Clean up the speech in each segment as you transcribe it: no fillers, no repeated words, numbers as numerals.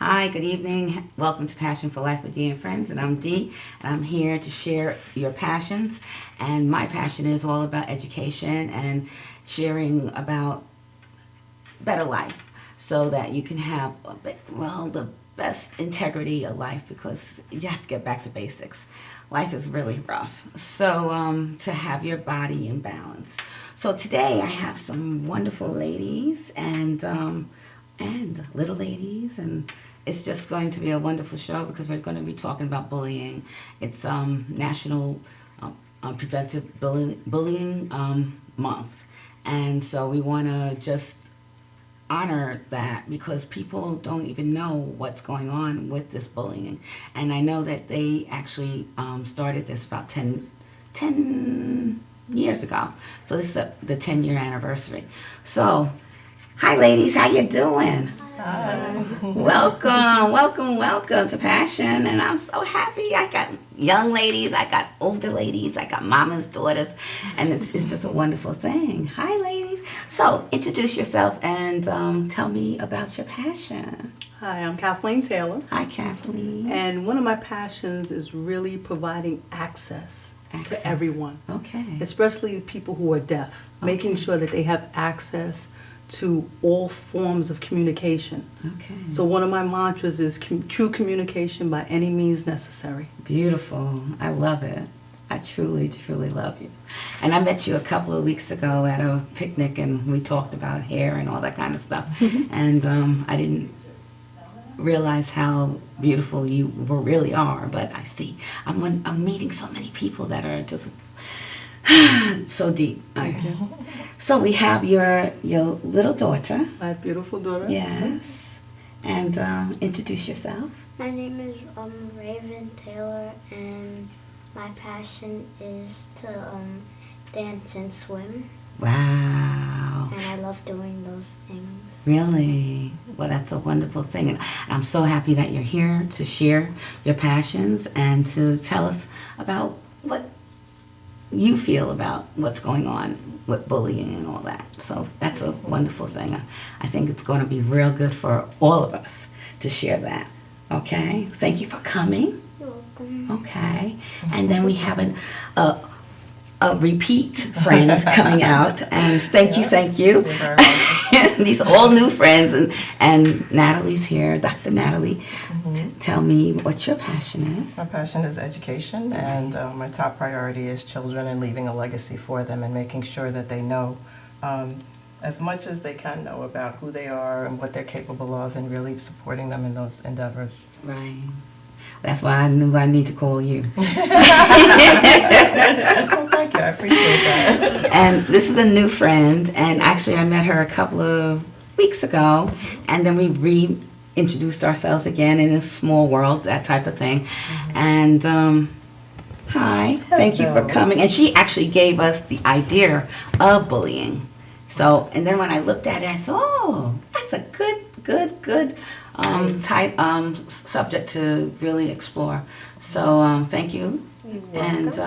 Hi, good evening. Welcome to Passion for Life with Dee and Friends, and I'm Dee, and I'm here to share your passions. And my passion is all about education and sharing about better life so that you can have, the best integrity of life because you have to get back to basics. Life is really rough. So to have your body in balance. So today I have some wonderful ladies and little ladies, and it's just going to be a wonderful show because we're going to be talking about bullying. It's National Preventive Bullying Month, and so we want to just honor that because people don't even know what's going on with this bullying. And I know that they actually started this about 10 years ago. So this is the 10-year anniversary. So, hi ladies, how you doing? Hi. Welcome to Passion. And I'm so happy. I got young ladies, I got older ladies, I got mamas, daughters, and it's just a wonderful thing. Hi ladies. So introduce yourself and tell me about your passion. Hi, I'm Kathleen Taylor. Hi Kathleen. And one of my passions is really providing access to everyone. Okay. Especially people who are deaf. Making sure that they have access to all forms of communication. Okay. So one of my mantras is true communication by any means necessary. Beautiful. I love it. I truly, truly love you. And I met you a couple of weeks ago at a picnic, and we talked about hair and all that kind of stuff. And I didn't realize how beautiful you really are, but I see. I'm meeting so many people that are just so deep. Okay. So we have your little daughter. My beautiful daughter. Yes. And introduce yourself. My name is Raven Taylor, and my passion is to dance and swim. Wow. And I love doing those things. Really? Well, that's a wonderful thing. And I'm so happy that you're here to share your passions and to tell us about what you feel about what's going on with bullying and all that. So that's a wonderful thing. I think it's going to be real good for all of us to share that. Okay? Thank you for coming. You're welcome. Okay. And then we have a repeat friend coming out. And thank you. These are all new friends. And Natalie's here, Dr. Natalie. Tell me what your passion is. My passion is education, and my top priority is children and leaving a legacy for them and making sure that they know as much as they can know about who they are and what they're capable of, and really supporting them in those endeavors. Right. That's why I knew I need to call you. Well, thank you. I appreciate that. And this is a new friend, and actually I met her a couple of weeks ago, and then we reintroduced ourselves again in a small world, that type of thing. And hi, thank you for coming. And she actually gave us the idea of bullying. So, and then when I looked at it, I said, oh, that's a good subject to really explore. So thank you. And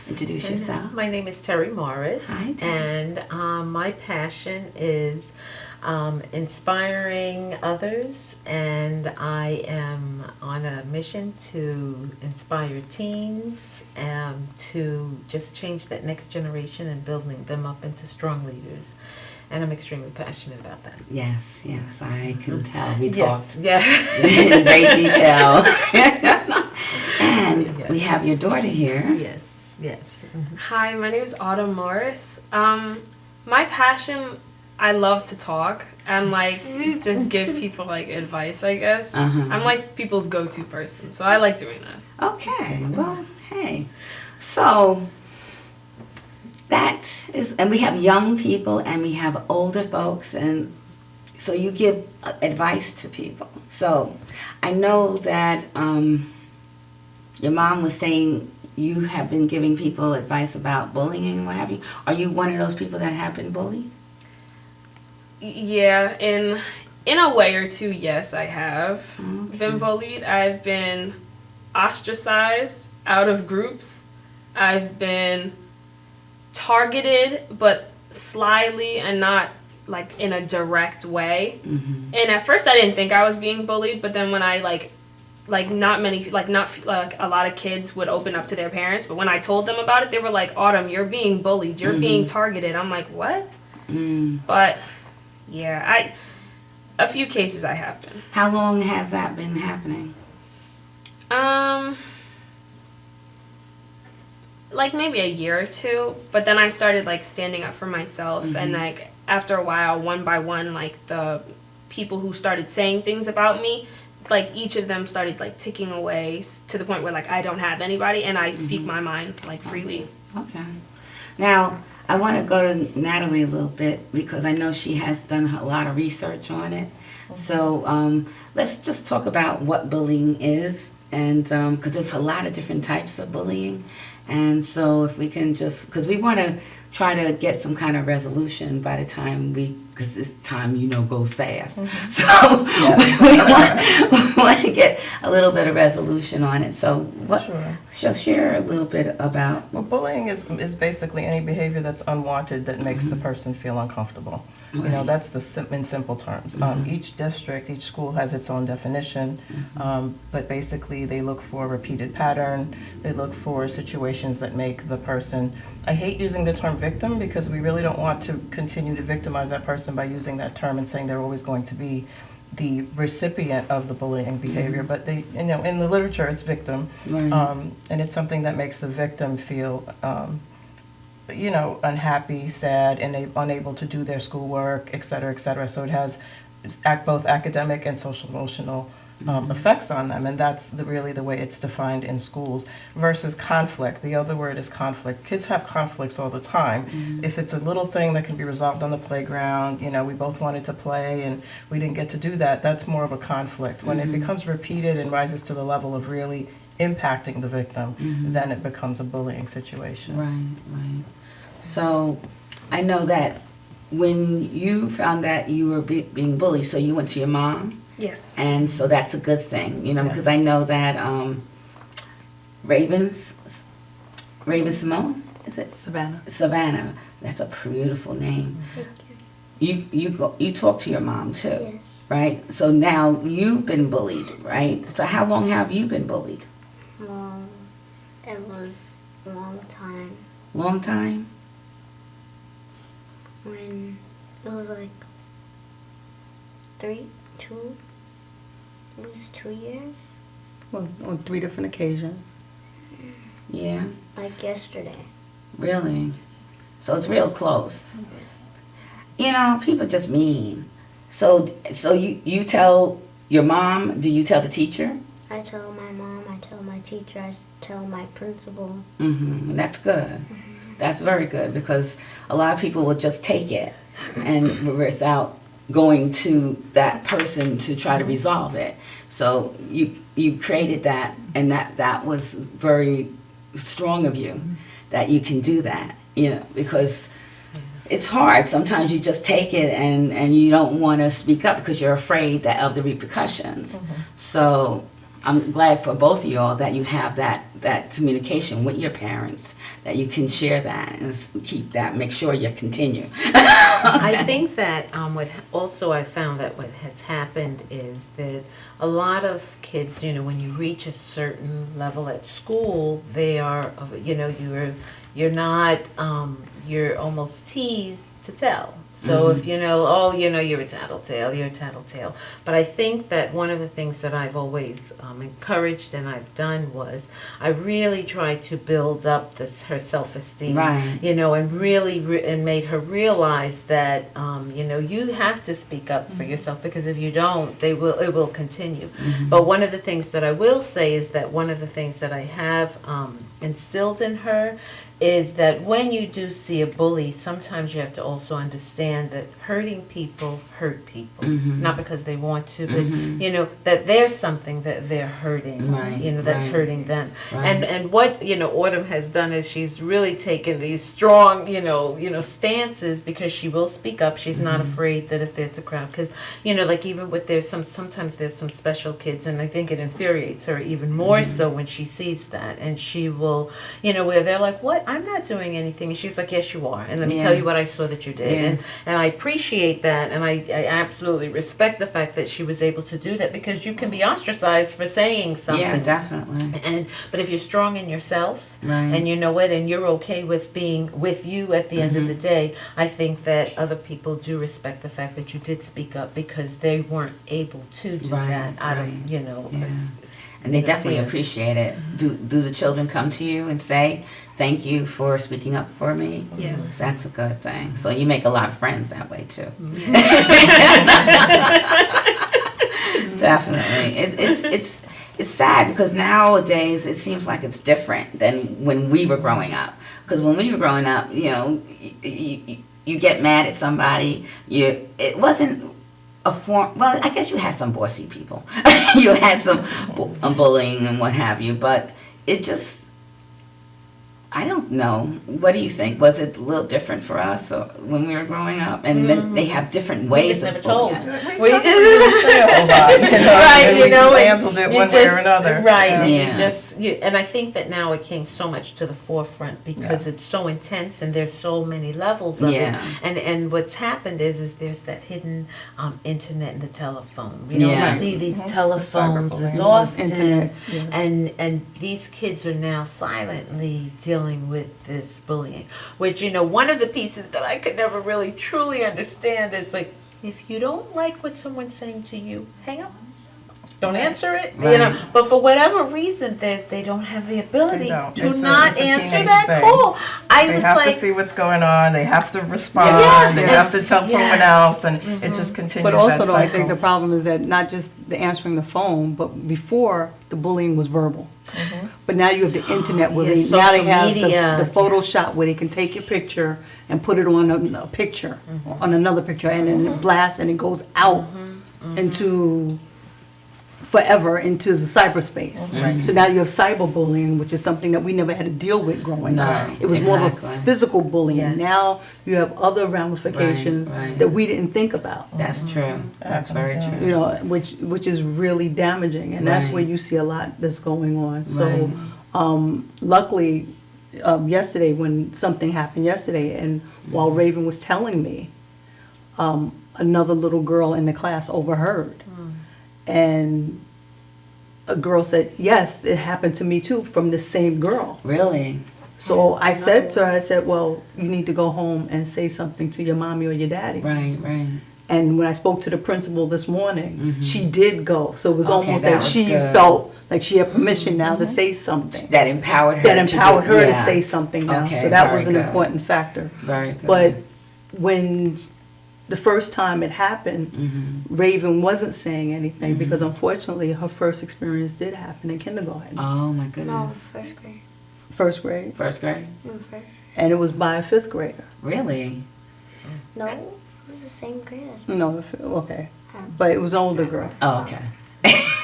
introduce yourself. My name is Terry Morris. Hi, Terry. And my passion is inspiring others, and I am on a mission to inspire teens to just change that next generation and building them up into strong leaders. And I'm extremely passionate about that. Yes, I can tell. We talked Yes. in great detail. And Yes. we have your daughter here. Yes. Mhm. Hi, my name is Autumn Morris. My passion, I love to talk and just give people advice, I guess. I'm people's go-to person, so I like doing that. Okay, well, hey. So that is, and we have young people and we have older folks, and so you give advice to people. So I know that your mom was saying you have been giving people advice about bullying and what have you. Are you one of those people that have been bullied? Yeah, in a way or two, yes, I have been bullied. I've been ostracized out of groups. I've been targeted, but slyly and not like in a direct way. Mm-hmm. And at first I didn't think I was being bullied, but then when I like not a lot of kids would open up to their parents, but when I told them about it, they were like, Autumn, you're being bullied, you're being targeted. I'm like, what? But yeah, a few cases I have been. How long has that been happening? Like maybe a year or two, but then I started like standing up for myself, and like after a while, one by one, like the people who started saying things about me, like each of them started like ticking away to the point where like I don't have anybody, and I speak my mind like freely. Okay. Now, I want to go to Natalie a little bit because I know she has done a lot of research on it. So let's just talk about what bullying is, and because there's a lot of different types of bullying. And so if we can just, because we want to try to get some kind of resolution by the time because this time, goes fast. So we want to get a little bit of resolution on it. So she'll share a little bit about. Well, bullying is basically any behavior that's unwanted that makes the person feel uncomfortable. Right. That's in simple terms. Each district, each school has its own definition, but basically they look for a repeated pattern. They look for situations that make the person, I hate using the term victim because we really don't want to continue to victimize that person by using that term and saying they're always going to be the recipient of the bullying behavior, but they, in the literature, it's victim, Right. And it's something that makes the victim feel, unhappy, sad, and unable to do their schoolwork, et cetera, et cetera. So it has both academic and social emotional effects on them, and that's really the way it's defined in schools. Versus conflict, the other word is conflict. Kids have conflicts all the time. If it's a little thing that can be resolved on the playground, we both wanted to play and we didn't get to do that, that's more of a conflict. When it becomes repeated and rises to the level of really impacting the victim, then it becomes a bullying situation. Right. So I know that when you found that you were being bullied, so you went to your mom? Yes. And so that's a good thing, because I know that Raven Simone, is it? Savannah, that's a beautiful name. Thank you. You talk to your mom too, Yes. right? So now you've been bullied, right? So how long have you been bullied? It was a long time. Long time? When it was like it was 2 years, Well, on 3 different occasions. Yeah, like yesterday. really? So it's real close. People just mean. So you tell your mom, do you tell the teacher? I tell my mom, I tell my teacher, I tell my principal. That's good. That's very good because a lot of people will just take it and without going to that person to try to resolve it. So you created that, and that was very strong of you that you can do that, because it's hard. Sometimes you just take it and you don't want to speak up because you're afraid of the repercussions. So I'm glad for both of y'all that you have that communication with your parents, that you can share that and keep that, make sure you continue. I think that what also I found that what has happened is that a lot of kids, when you reach a certain level at school, they are, you're not, you're almost teased to tell. So if you're a tattletale, But I think that one of the things that I've always encouraged and I've done was I really tried to build up her self-esteem, Right. And really and made her realize that, you have to speak up for yourself because if you don't, it will continue. But one of the things that I will say is that one of the things that I have instilled in her is that when you do see a bully, sometimes you have to also understand that hurting people hurt people. Not because they want to, but, that there's something that they're hurting, Right, that's right. hurting them. Right. And what, Autumn has done is she's really taken these strong, stances because she will speak up. She's not afraid that if there's a crowd, because, like even with sometimes there's some special kids, and I think it infuriates her even more so when she sees that. And she will, where they're like, what I'm not doing anything. And she's like, yes, you are. And let me Yeah. tell you what I saw that you did. Yeah. And I appreciate that. And I absolutely respect the fact that she was able to do that, because you can be ostracized for saying something. Yeah, definitely. But if you're strong in yourself, Right. and you know it, and you're okay with being with you at the end of the day, I think that other people do respect the fact that you did speak up, because they weren't able to do Right, that out right. of, you know, Yeah. And you they know, definitely fear. appreciate it. Do the children come to you and say, thank you for speaking up for me? Yes. That's a good thing. So you make a lot of friends that way too. Definitely. It's sad because nowadays it seems like it's different than when we were growing up. Because when we were growing up, you know, you get mad at somebody. It wasn't a form. Well, I guess you had some bossy people. You had some bullying and what have you. But it just, I don't know. What do you think? Was it a little different for us when we were growing up? And then they have different ways just of never told. bullying us. We didn't say a whole lot, Right, and you we know, just and handled it you one way or just- another. Right, Yeah. and Yeah. and I think that now it came so much to the forefront because it's so intense and there's so many levels of Yeah. it. And what's happened is there's that hidden internet and the telephone. We don't Yeah. see these Mhm. telephones as Cyberbullying. often. Internet, yes. And these kids are now silently dealing with this bullying, which, you know, one of the pieces that I could never really truly understand is like, if you don't like what someone's saying to you, hang up. Don't answer it, you know. Right. But for whatever reason, they don't have the ability They don't. to It's not a answer teenage that thing. call. I They was have like, to see what's going on. They have to respond. Yeah, They have to tell someone yes. else, and it just continues. But also, that though, I think cycle. the problem is that not just the answering the phone, but before, the bullying was verbal. But now you have the internet where yes, now they social have media, the Photoshop where they can take your picture and put it on a picture, on another picture, and then it blasts and it goes out into forever into the cyberspace. Right. So now you have cyberbullying, which is something that we never had to deal with growing up. No, It was more of a exactly. physical bullying. Yes. Now you have other ramifications Right, right. that we didn't think about. That's true. That's very happens, true. You know, which is really damaging, and that's Right. where you see a lot that's going on. Right. So, luckily, yesterday when something happened yesterday, and while Raven was telling me, another little girl in the class overheard, and a girl said, "Yes, it happened to me too," from the same girl. Really? So I said to her, I said, "Well, you need to go home and say something to your mommy or your daddy." Right, right. And when I spoke to the principal this morning, she did go. So it was Okay, almost that that was she good. felt like she had permission now to say something. That empowered her. That to empowered do- her to yeah. say something now. Okay, So that very was an good. important factor. Very good. But when the first time it happened, Raven wasn't saying anything because unfortunately her first experience did happen in kindergarten, Oh my No, goodness. first grade. first grade, First grade? No, first. and it was by a fifth grader. Really? No, it was the same grade as me. No, okay, but it was an older girl. Oh, okay.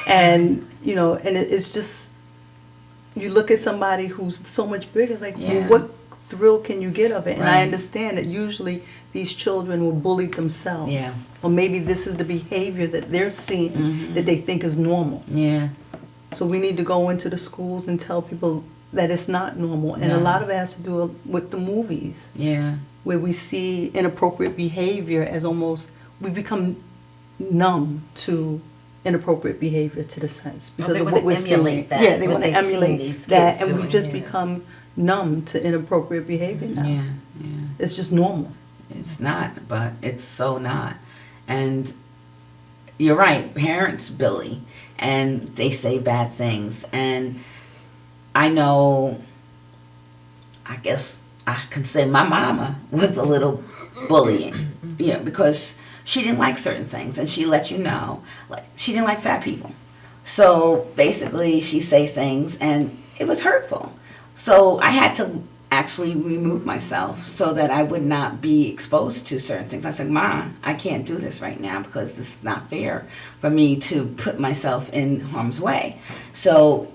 And, you know, and it's just, you look at somebody who's so much bigger, it's like, Yeah. well, what thrill can you get of it? And I Right. understand that usually these children will bully themselves. Yeah. Or maybe this is the behavior that they're seeing that they think is normal. Yeah. So we need to go into the schools and tell people that it's not normal. And a No. lot of it has to do with the movies, Yeah. where we see inappropriate behavior as almost, we become numb to inappropriate behavior to the sense because they of wanna what we're emulate seeing. that, Yeah, they what want to they've seen emulate these that, kids and we doing, just yeah. become numb to inappropriate behavior now. Yeah. Yeah. It's just normal. It's not, but it's so not. And you're right, parents bully and they say bad things. And I know, I guess I can say my mama was a little bullying, you know, because she didn't like certain things and she let you know. Like, she didn't like fat people. So basically she'd say things and it was hurtful. So I had to actually remove myself so that I would not be exposed to certain things. I said, Mom, I can't do this right now because this is not fair for me to put myself in harm's way. So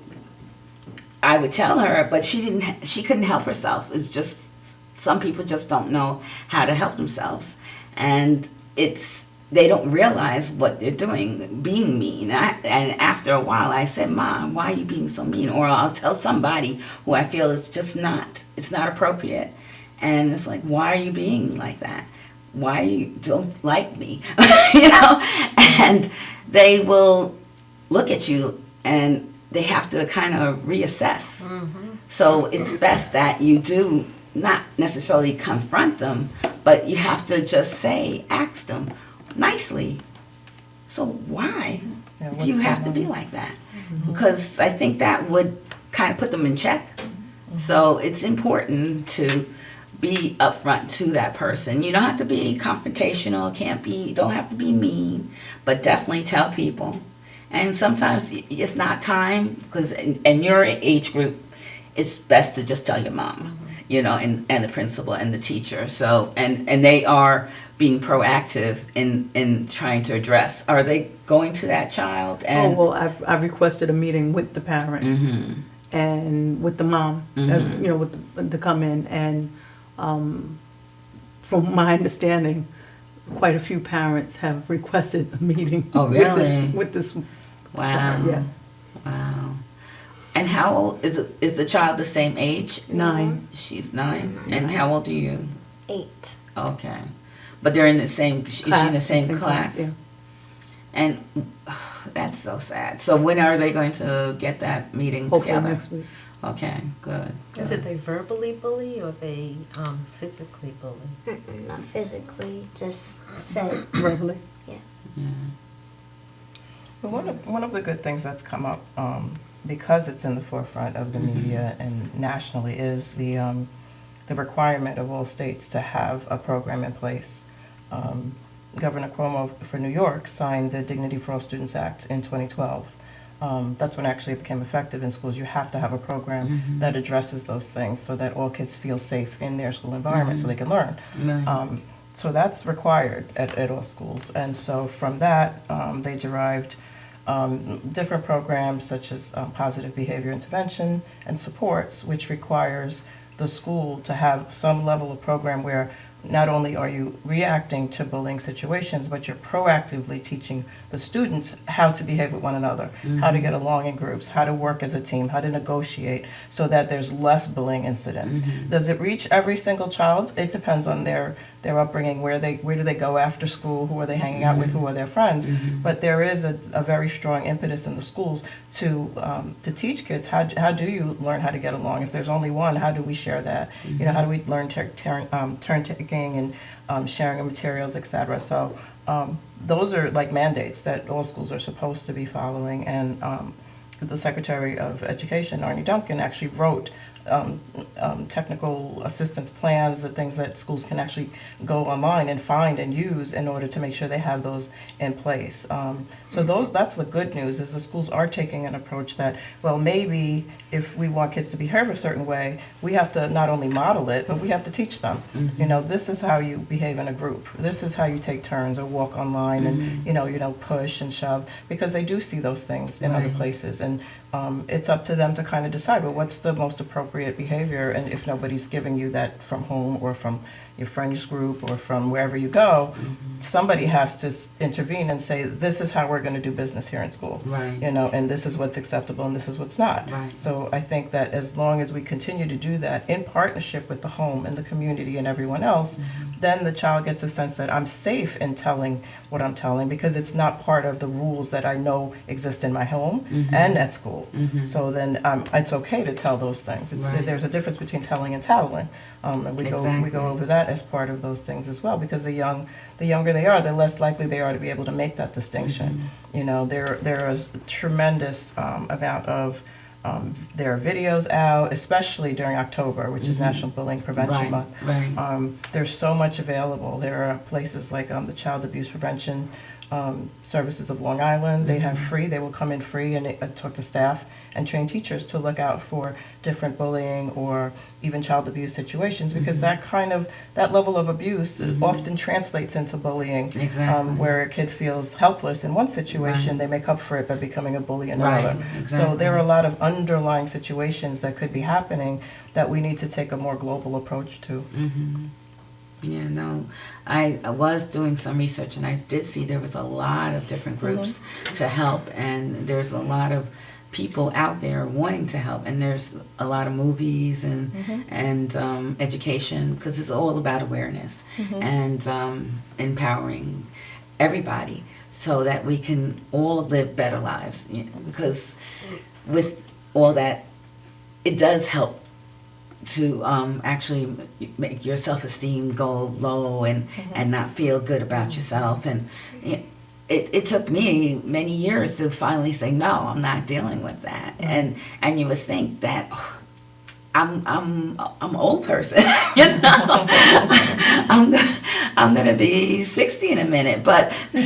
I would tell her, but she couldn't help herself. It's just, some people just don't know how to help themselves. And it's they don't realize what they're doing, being mean. And after a while, I said, Mom, why are you being so mean? Or I'll tell somebody who I feel is just not, it's not appropriate. And it's like, why are you being like that? Why you don't like me? You know? And they will look at you and they have to kind of reassess. So it's best that you do not necessarily confront them, but you have to just say, ask them nicely. So why do you have to be like that? Because I think that would kind of put them in check. So it's important to be upfront to that person. You don't have to be confrontational, don't have to be mean, but definitely tell people. And sometimes it's not time, because in your age group, it's best to just tell your mom, you know, and the principal and the teacher. So, and they are being proactive in trying to address. Are they going to that child? And I've requested a meeting with the parent and with the mom, as, you know, to come in. And from my understanding, quite a few parents have requested a meeting. Oh, really? with this Wow. child, yes. Wow. And how old is the child? The same age? 9. She's 9. And how old are you? 8. Okay. But they're in the same, is she in the same class? Yeah. And that's so sad. So when are they going to get that meeting Hopefully together? next week. Okay, good. Is it they verbally bully or they physically bully? Not physically, just say. Verbally. Well, one of the good things that's come up, because it's in the forefront of the media and nationally, is the requirement of all states to have a program in place. Governor Cuomo for New York signed the Dignity for All Students Act in 2012. That's when actually it became effective in schools. You have to have a program that addresses those things so that all kids feel safe in their school environment so they can learn. So that's required at all schools. And so from that, they derived different programs such as positive behavior intervention and supports, which requires the school to have some level of program where not only are you reacting to bullying situations, but you're proactively teaching the students how to behave with one another, how to get along in groups, how to work as a team, how to negotiate so that there's less bullying incidents. Does it reach every single child? It depends on their upbringing, where do they go after school, who are they hanging out with, who are their friends. But there is a very strong impetus in the schools to teach kids how do you learn how to get along. If there's only one, how do we share that? You know, how do we learn turn taking and sharing of materials, etc. So those are like mandates that all schools are supposed to be following. And the Secretary of Education, Arnie Duncan, actually wrote technical assistance plans, the things that schools can actually go online and find and use in order to make sure they have those in place. So that's the good news, is the schools are taking an approach that, well, maybe if we want kids to behave a certain way, we have to not only model it, but we have to teach them. You know, this is how you behave in a group. This is how you take turns or walk online and, you know, push and shove, because they do see those things in other places. And it's up to them to kind of decide, well, what's the most appropriate behavior, and if nobody's giving you that from home or from your friends group or from wherever you go, somebody has to intervene and say, this is how we're going to do business here in school. You know, and this is what's acceptable and this is what's not. So I think that as long as we continue to do that in partnership with the home and the community and everyone else, then the child gets a sense that I'm safe in telling what I'm telling, because it's not part of the rules that I know exist in my home and at school. So then it's okay to tell those things. There's a difference between telling and tattling. And we go over that as part of those things as well, because the younger they are, the less likely they are to be able to make that distinction. You know, there is a tremendous amount of there are videos out, especially during October, which is National Bullying Prevention Month. There's so much available. There are places like the Child Abuse Prevention Services of Long Island. They have free. They will come in free and talk to staff and train teachers to look out for different bullying or even child abuse situations, because that level of abuse often translates into bullying, where a kid feels helpless in one situation, they make up for it by becoming a bully in another. So there are a lot of underlying situations that could be happening that we need to take a more global approach to. Yeah, no, I was doing some research and I did see there was a lot of different groups to help, and there's a lot of people out there wanting to help, and there's a lot of movies and education, because it's all about awareness and empowering everybody so that we can all live better lives, you know, because with all that, it does help to actually make your self-esteem go low and not feel good about yourself. And it took me many years to finally say, no, I'm not dealing with that. And you would think that I'm an old person, you know. I'm gonna be 60 in a minute, but the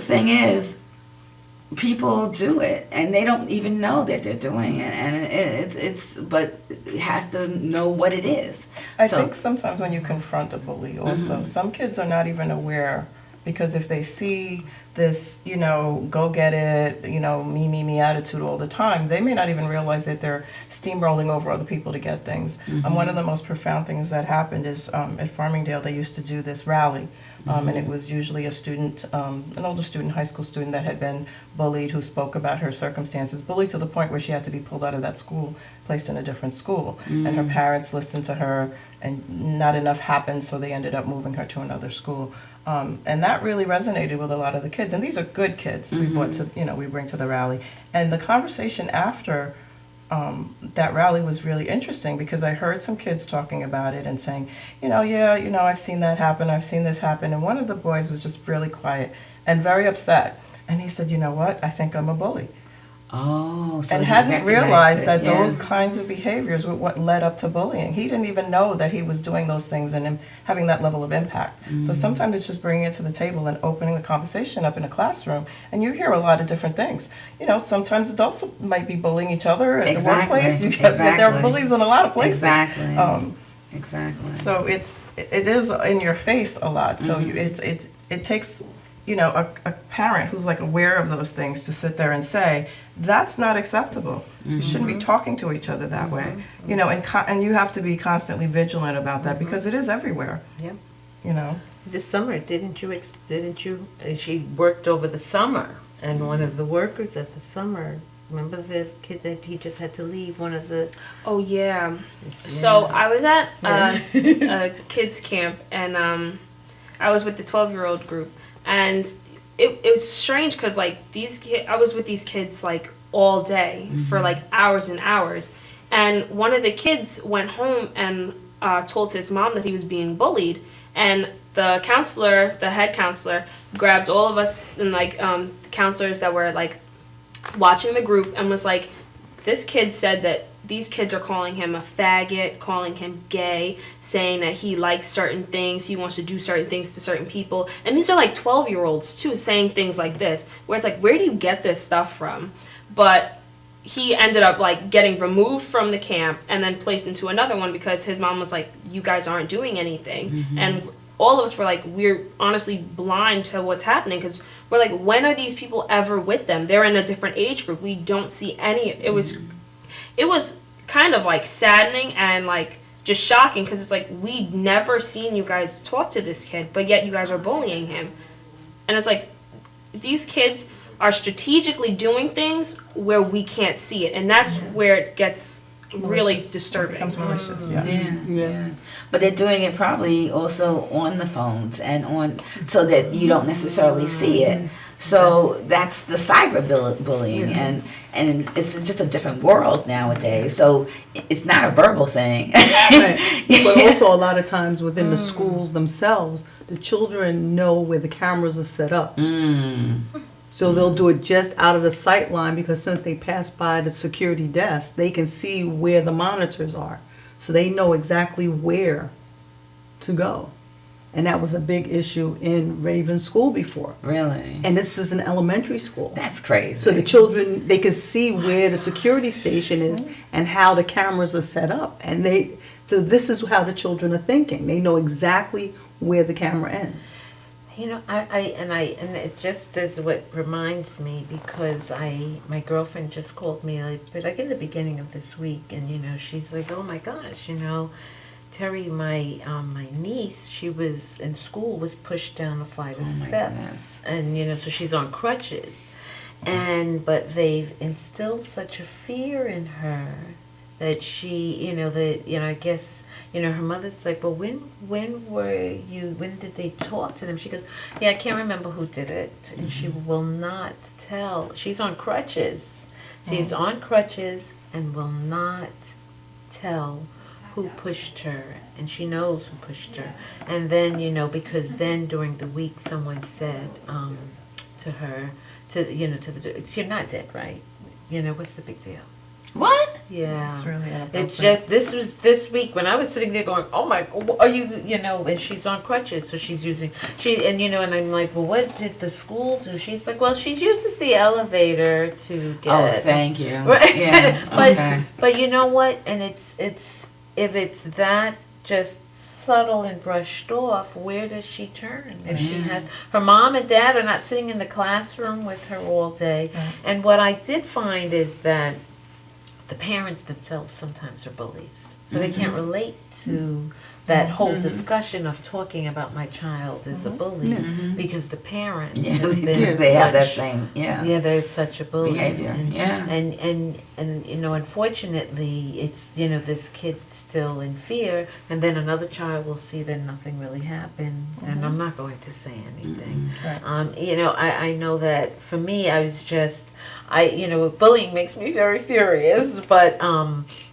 thing is, people do it and they don't even know that they're doing it, and but you have to know what it is. I think sometimes when you confront a bully also, some kids are not even aware, because if they see this, you know, go get it, you know, me attitude all the time, they may not even realize that they're steamrolling over other people to get things. One of the most profound things that happened is at Farmingdale they used to do this rally. And it was usually a student, an older student, high school student that had been bullied, who spoke about her circumstances, bullied to the point where she had to be pulled out of that school, placed in a different school. And her parents listened to her, and not enough happened, so they ended up moving her to another school. And that really resonated with a lot of the kids. And these are good kids we brought to, you know, we bring to the rally. And the conversation after that rally was really interesting, because I heard some kids talking about it and saying, I've seen that happen, I've seen this happen. And one of the boys was just really quiet and very upset. And he said, you know what, I think I'm a bully. Oh, so and he hadn't realized recognized that it, yeah. those kinds of behaviors were what led up to bullying. He didn't even know that he was doing those things and having that level of impact. So sometimes it's just bringing it to the table and opening the conversation up in a classroom, and you hear a lot of different things. You know, sometimes adults might be bullying each other at the workplace. There are bullies in a lot of places. Exactly. So it is in your face a lot. So it takes, you know, a parent who's like aware of those things to sit there and say, that's not acceptable. You shouldn't be talking to each other that way. You know, and you have to be constantly vigilant about that, because it is everywhere. Yep. You know. This summer, didn't you? She worked over the summer, and one of the workers at the summer. Remember the kid that he just had to leave? One of the. Oh yeah. So I was at a kids camp, and I was with the 12-year-old group, and it was strange because like I was with these kids like all day for like hours and hours, and one of the kids went home and told his mom that he was being bullied, and the head counselor, grabbed all of us and like counselors that were like watching the group and was like, this kid said that these kids are calling him a faggot, calling him gay, saying that he likes certain things, he wants to do certain things to certain people. And these are like 12-year-olds too, saying things like this, where it's like, where do you get this stuff from? But he ended up like getting removed from the camp and then placed into another one because his mom was like, you guys aren't doing anything. And all of us were like, we're honestly blind to what's happening, because we're like, when are these people ever with them? They're in a different age group. We don't see any. It was kind of like saddening and like just shocking, because it's like, we'd never seen you guys talk to this kid, but yet you guys are bullying him. And it's like, these kids are strategically doing things where we can't see it, and that's where it gets really disturbing. It becomes malicious. Yeah. But they're doing it probably also on the phones and so that you don't necessarily see it. So that's the cyber bullying, and it's just a different world nowadays. So it's not a verbal thing. Right. But also a lot of times within the schools themselves, the children know where the cameras are set up. So they'll do it just out of the sight line, because since they pass by the security desk, they can see where the monitors are. So they know exactly where to go. And that was a big issue in Raven School before. Really? And this is an elementary school. That's crazy. So the children, they can see where the security station is and how the cameras are set up. And so this is how the children are thinking. They know exactly where the camera ends. You know, and it just is what reminds me, because my girlfriend just called me like in the beginning of this week, and you know, she's like, oh my gosh, you know, Terry, my niece, she was in school, was pushed down a flight of steps, and you know, so she's on crutches, but they've instilled such a fear in her that I guess, you know, her mother's like, well, when did they talk to them? She goes, yeah, I can't remember who did it, and she will not tell. She's on crutches. She's on crutches and will not tell who pushed her, and she knows who pushed her. And then, you know, because then during the week someone said to her, you're not dead, right? You know, what's the big deal? What? Yeah. It's really inappropriate. It's just, this was this week when I was sitting there going, oh my, are you know, and she's on crutches, so and you know, and I'm like, well, what did the school do? She's like, well, she uses the elevator to get. Oh, thank you. Right. Yeah. But you know what? And it's if it's that just subtle and brushed off, where does she turn? If she has, her mom and dad are not sitting in the classroom with her all day. And what I did find is that the parents themselves sometimes are bullies. So they can't relate to that whole discussion of talking about my child as a bully, because the parent has been they have that same, there's such a bully behavior. And you know, unfortunately, it's, you know, this kid still in fear, and then another child will see that nothing really happened, and I'm not going to say anything. You know, I know that for me, you know, bullying makes me very furious, but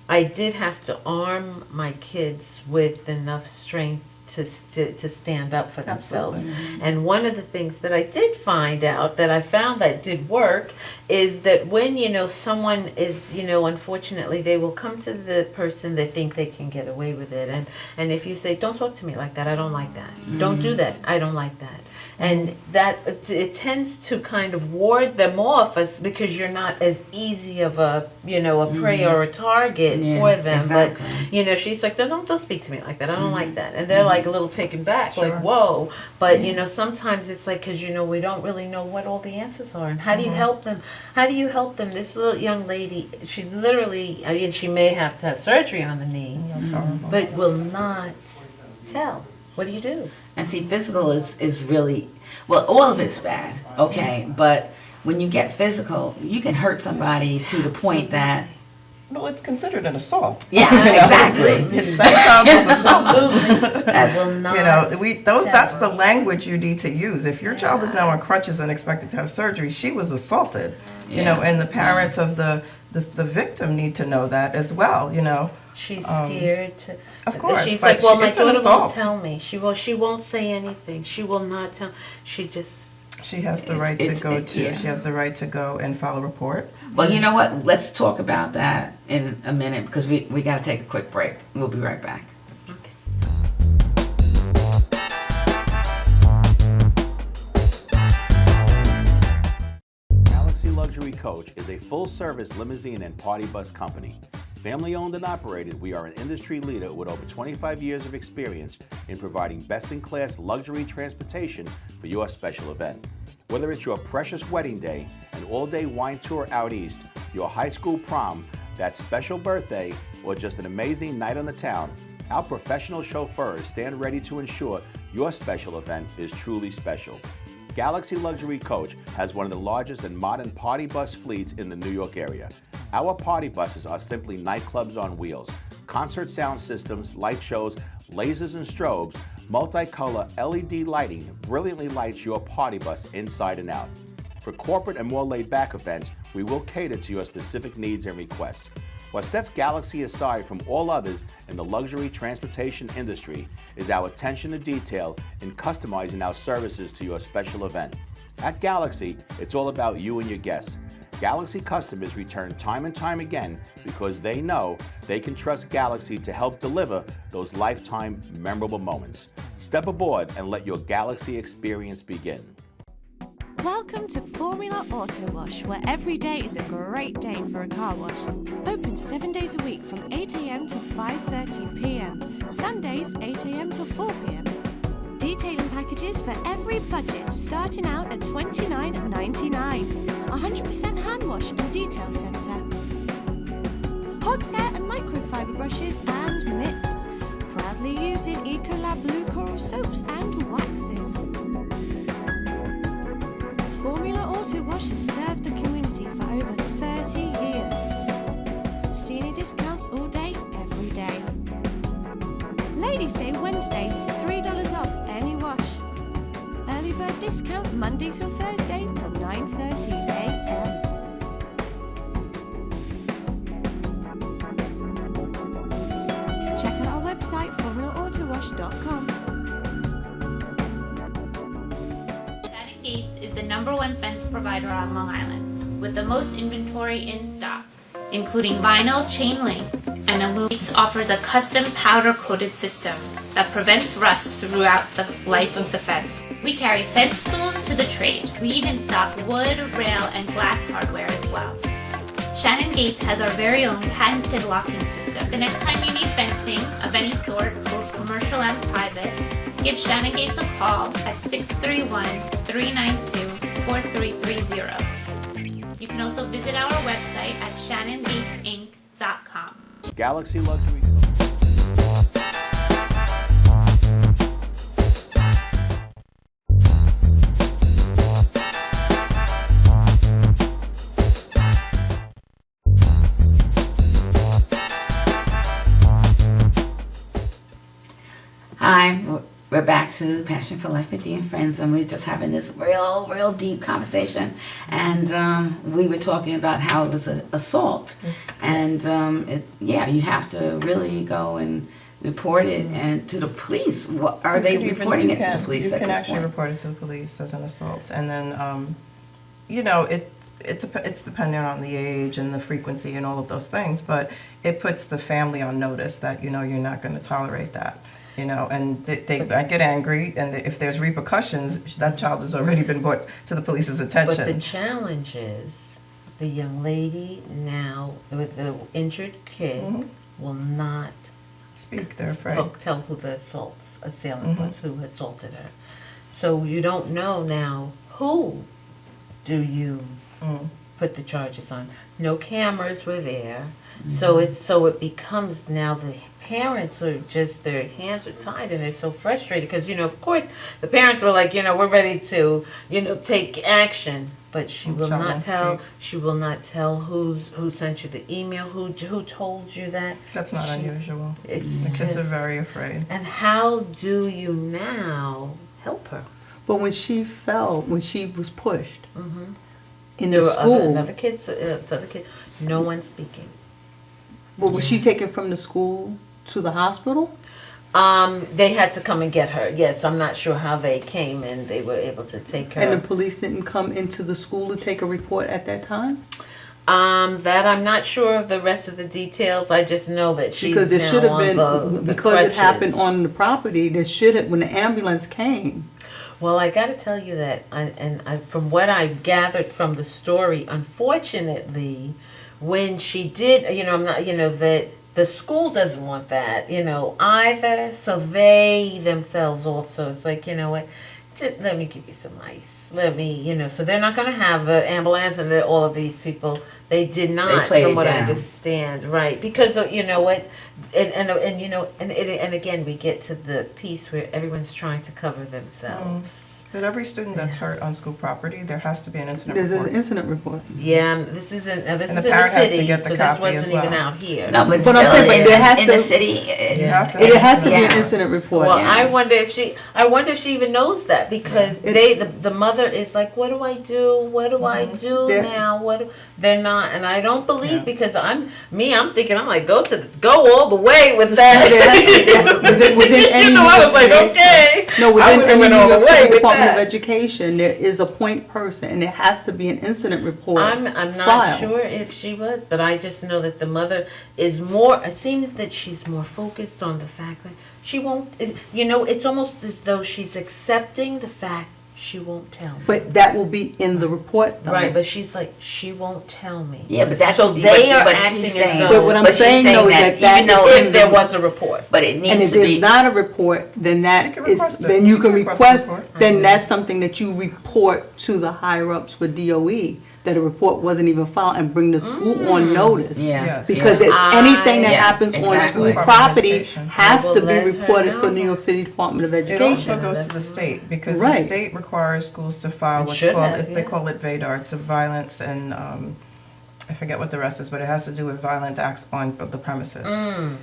I did have to arm my kids with enough strength to stand up for themselves. And one of the things that I did find out, that I found that did work, is that when, you know, someone is, you know, unfortunately, they will come to the person they think they can get away with it. And if you say, don't talk to me like that, I don't like that. Don't do that, I don't like that. And that it tends to kind of ward them off, because you're not as easy of a, you know, a prey or a target for them. Exactly. But, you know, she's like, don't speak to me like that. I don't like that. And they're like a little taken back, like, whoa. But, you know, sometimes it's like, because, you know, we don't really know what all the answers are. And how do you help them? How do you help them? This little young lady, she literally, I mean, she may have to have surgery on the knee, but will not tell. What do you do? And see, physical is really, well, all of it's bad, okay? But when you get physical, you can hurt somebody to the point that... Well, it's considered an assault. Yeah, exactly. That child was assaulted. That's, Will not That's the language you need to use. If your child is now on crutches and expected to have surgery, she was assaulted. You know, and the parents of the victim need to know that as well, you know. She's scared to... Of course, she's but like, well, my it's an daughter assault. won't tell me. She won't say anything. She will not tell. She has the right to go to. She has the right to go and file a report. well, you know what? Let's talk about that in a minute, because we got to take a quick break. We'll be right back. Galaxy Luxury Coach is a full-service limousine and party bus company. Family owned and operated, we are an industry leader with over 25 years of experience in providing best-in-class luxury transportation for your special event. Whether it's your precious wedding day, an all-day wine tour out east, your high school prom, that special birthday, or just an amazing night on the town, our professional chauffeurs stand ready to ensure your special event is truly special. Galaxy Luxury Coach has one of the largest and modern party bus fleets in the New York area. Our party buses are simply nightclubs on wheels. Concert sound systems, light shows, lasers and strobes, multicolor LED lighting brilliantly lights your party bus inside and out. For corporate and more laid-back events, we will cater to your specific needs and requests. What sets Galaxy aside from all others in the luxury transportation industry is our attention to detail in customizing our services to your special event. At Galaxy, it's all about you and your guests. Galaxy customers return time and time again because they know they can trust Galaxy to help deliver those lifetime memorable moments. Step aboard and let your Galaxy experience begin. Welcome to Formula Auto Wash, where every day is a great day for a car wash. Open 7 days a week from 8 a.m. to 5:30 p.m. Sundays 8 a.m. to 4 p.m. detailing packages for every budget, starting out at $29.99. 100% hand wash and detail centre. Hot hair and microfiber brushes and mitts. Proudly using Ecolab Blue Coral soaps and waxes. Formula Auto Wash has served the community for over 30 years. Senior discounts all day, every day. Ladies' Day Wednesday, $3 off any wash. Early bird discount Monday through Thursday till 9:30 a.m. Check out our website, formulaautowash.com. Shannon Gates is the #1 fence provider on Long Island, with the most inventory in stock, including vinyl, chain link, and aluminum. Gates offers a custom powder-coated system that prevents rust throughout the life of the fence. We carry fence tools to the trade. We even stock wood, rail, and glass hardware as well. Shannon Gates has our very own patented locking system. The next time you need fencing of any sort, both commercial and private, give Shannon Gates a call at 631-392-4330. You can also visit our website at shannongatesinc.com. Galaxy Luxury. Hi, we're back to Passion for Life with Dee and Friends, and we're just having this real deep conversation. And we were talking about how it was an assault, and you have to really go and report it and to the police. What are they reporting it to the police? You at can this actually point? report it to the police as an assault, and then it's dependent on the age and the frequency and all of those things, but it puts the family on notice that you're not going to tolerate that. And they might get angry, and if there's repercussions, that child has already been brought to the police's attention. But the challenge is, the young lady now with the injured kid will not speak. They're afraid. Tell who the assailant was, who assaulted her. So you don't know now who do you put the charges on. No cameras were there, so it becomes now the parents are just, their hands are tied and they're so frustrated because of course the parents were like, we're ready to take action, but she will not tell. She will not tell who sent you the email, who told you that. That's not unusual. The kids are very afraid. And how do you now help her? But when she fell, when she was pushed in There the were school, other kids, no one speaking. but was she taken from the school to the hospital? They had to come and get her. Yes, I'm not sure how they came and they were able to take her. And the police didn't come into the school to take a report at that time? That I'm not sure of the rest of the details. I just know that she's Because it now should have on been, the because it crutches. happened on the property, there should have, when the ambulance came. Well, I got to tell you that, from what I gathered from the story, unfortunately, when she did, I'm not, that the school doesn't want that, either. So they themselves also, it's like, what, let me give you some ice. Let me, so they're not going to have the ambulance and all of these people. They did not, from what I understand, right? Because what, and again, we get to the piece where everyone's trying to cover themselves. But every student that's hurt on school property, there has to be an incident There's report. an incident report. Yeah, this isn't. This And is the in the parent has to city, get the so this copy wasn't as well. even out here. No, but But I'm still, saying, but there has in to- the city. You have to It has to be an Yeah. incident report. Well, I wonder if she even knows that, because the mother is like, what do I do? What do I do They're- now? They're not, and I don't believe because I'm thinking I'm like go all the way with that. Within any I was like, New York City- okay. No, I within would've any went New all the York way City with Department of that. Education, there is a point person, and there has to be an incident report. I'm not filed. sure if she was, but I just know that the mother is more. It seems that she's more focused on the fact that she won't. It's almost as though she's accepting the fact she won't tell me. But that will be in the report, though. Right, but she's like, she won't tell me. Yeah, but that's so they are but acting she's as saying, though. But what I'm but she's saying, though, is that that even though is it's if there was a report. but it needs And if to be there's not a report, then She that can is, request it. then you She can can request a request, report. then that's something that you report to the higher-ups for DOE, that a report wasn't even filed, and bring the school on notice. Yeah. Yes. Because Yeah. it's anything that Yeah, happens on exactly. school property Education. has I will to be let her reported for know. New York City Department of It also Education. goes to the state, because the Right. state requires schools to file It what's should called, have, they yeah. call it VADAR, it's a violence and, I forget what the rest is, but it has to do with violent acts on the premises.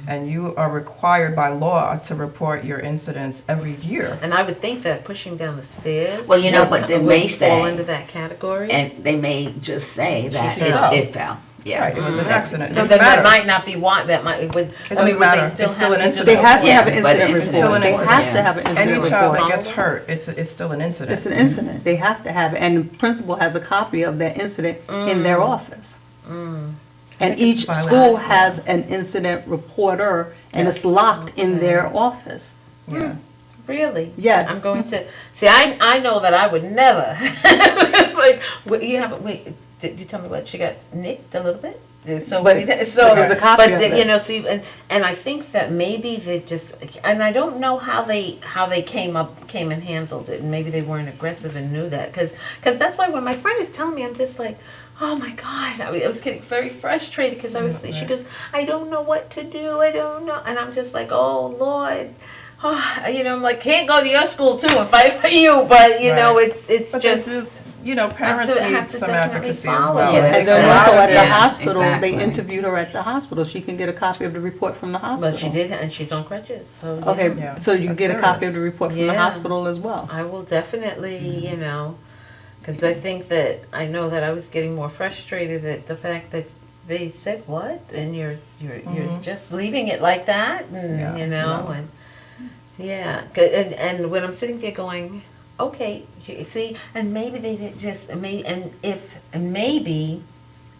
And you are required by law to report your incidents every year. And I would think that pushing down the stairs. Well, you know, would- but they would may fall say- into that category. and they may just say that She fell. it fell. Yeah. Right, it was an accident, it Because doesn't then that matter. might not be one, that might, it would, It I mean, doesn't would matter. they still It's still have an to do incident. They the have to Yeah, have an but incident it's report. still an They incident. have to have an Any incident child report. that gets hurt, it's still an incident. It's an incident. They have to have it, and the principal has a copy of that incident in their office. And think it's each by school law. has an incident reporter, and it's locked in their office. Yeah. Really? Yes. I'm going to, see, I know that I would never. It's like, you haven't, did you tell me what, she got nicked a little bit? So, But there's a copy but of the- it. you know, see, and I think that maybe they just, and I don't know how they came and handled it, and maybe they weren't aggressive and knew that, because that's why when my friend is telling me, I'm just like, oh my God, I was getting very frustrated, because she goes, I don't know what to do, I don't know, and I'm just like, oh Lord. Oh, you know, I'm like, can't go to your school too and fight for you, but you know, Right. it's But just. they do, you know, parents have need to some definitely advocacy as follow well. it. Yeah, And then that's also right. at the Yeah, hospital, exactly. they interviewed her at the hospital. She can get a copy of the report from the hospital. But she did, and she's on crutches, so. yeah. Okay, Yeah, so you can that's get a copy serious. of the report from the Yeah. hospital as well. I will definitely, you know, because I think that, I know that I was getting more frustrated at the fact that they said what, and you're just leaving it like that, and, Yeah, you know, no. and, yeah, and when I'm sitting there going, okay, you see, and maybe they did just, maybe